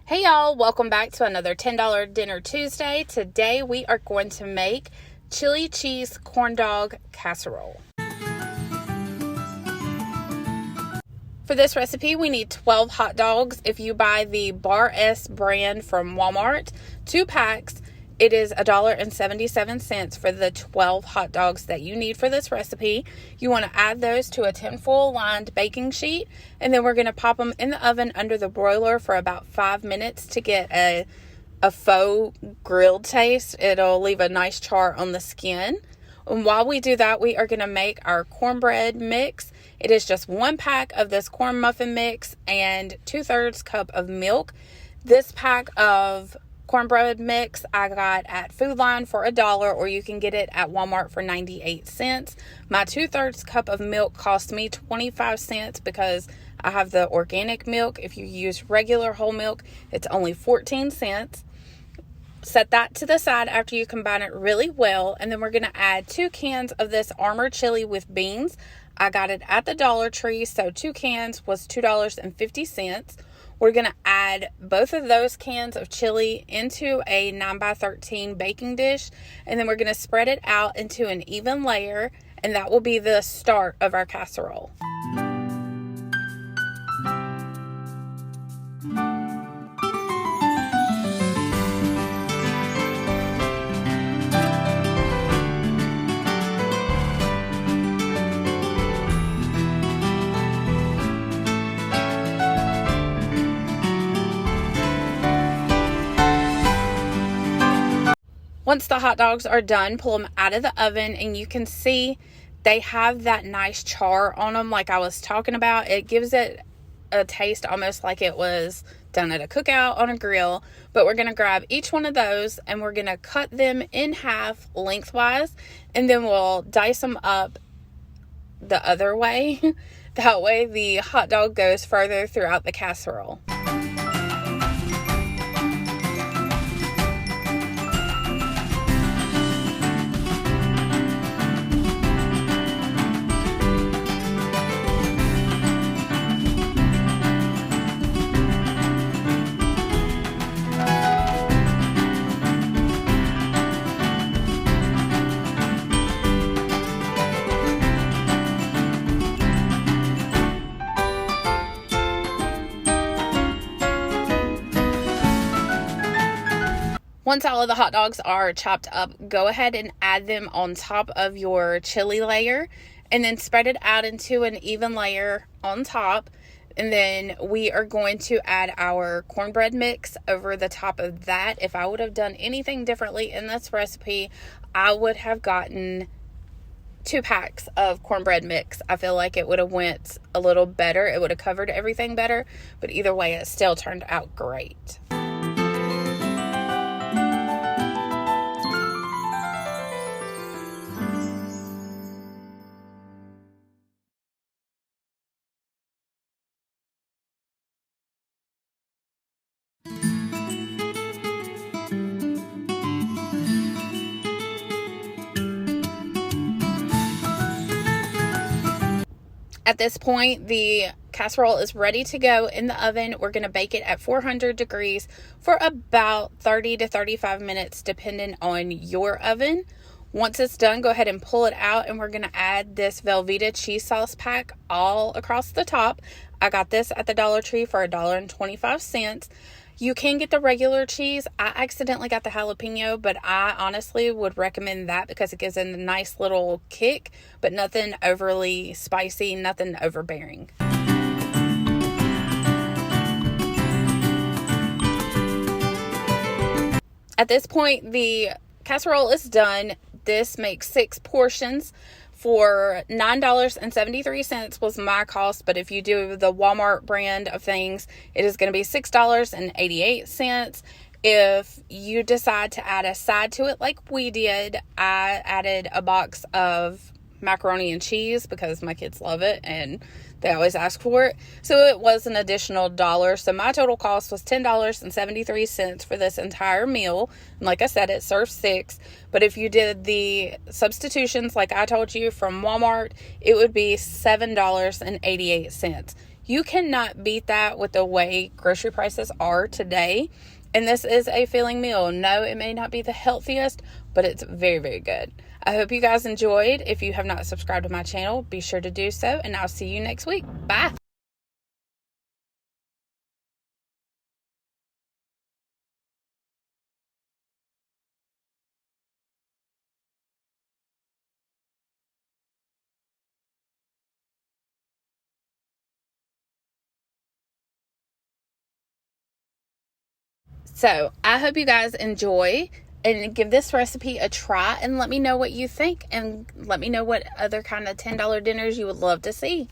Hey y'all, welcome back to another $10 Dinner Tuesday. Today we are going to make chili cheese corn dog casserole. For this recipe, we need 12 hot dogs. If you buy the Bar S brand from Walmart, 2 packs, it is $1.77 for the 12 hot dogs that you need for this recipe. You want to add those to a tinfoil lined baking sheet, and then we're going to pop them in the oven under the broiler for about 5 minutes to get a faux grilled taste. It'll leave a nice char on the skin. And while we do that, we are going to make our cornbread mix. It is just 1 pack of this corn muffin mix and 2/3 cup of milk. This pack of cornbread mix I got at Food Line for $1, or you can get it at Walmart for 98 cents. My 2/3 cup of milk cost me 25 cents because I have the organic milk. If you use regular whole milk, it's only 14 cents. Set that to the side after you combine it really well, and then we're going to add 2 cans of this Armor chili with beans. I got it at the Dollar Tree, so 2 cans was $2.50. We're going to add both of those cans of chili into a 9x13 baking dish, and then we're going to spread it out into an even layer, and that will be the start of our casserole. Once the hot dogs are done, pull them out of the oven, and you can see they have that nice char on them like I was talking about. It gives it a taste almost like it was done at a cookout on a grill. But we're going to grab each one of those and we're going to cut them in half lengthwise, and then we'll dice them up the other way. That way the hot dog goes further throughout the casserole. Once all of the hot dogs are chopped up, go ahead and add them on top of your chili layer, and then spread it out into an even layer on top. And then we are going to add our cornbread mix over the top of that. If I would have done anything differently in this recipe, I would have gotten 2 packs of cornbread mix. I feel like it would have went a little better. It would have covered everything better, but either way, it still turned out great. At this point, the casserole is ready to go in the oven. We're going to bake it at 400 degrees for about 30 to 35 minutes, depending on your oven. Once it's done, go ahead and pull it out, and we're going to add this Velveeta cheese sauce pack all across the top. I got this at the Dollar Tree for $1.25. You can get the regular cheese. I accidentally got the jalapeno, but I honestly would recommend that because it gives it a nice little kick, but nothing overly spicy, nothing overbearing. At this point, the casserole is done. This makes 6 portions for $9.73 was my cost, but if you do the Walmart brand of things, it is going to be $6.88. If you decide to add a side to it like we did, I added a box of macaroni and cheese because my kids love it and they always ask for it. So it was an additional $1. So my total cost was $10.73 for this entire meal. And like I said, it serves 6. But if you did the substitutions like I told you from Walmart, it would be $7.88. You cannot beat that with the way grocery prices are today. And this is a filling meal. No, it may not be the healthiest, but it's very, very good. I hope you guys enjoyed. If you have not subscribed to my channel, be sure to do so, and I'll see you next week. Bye. So I hope you guys enjoy and give this recipe a try, and let me know what you think, and let me know what other kind of $10 dinners you would love to see.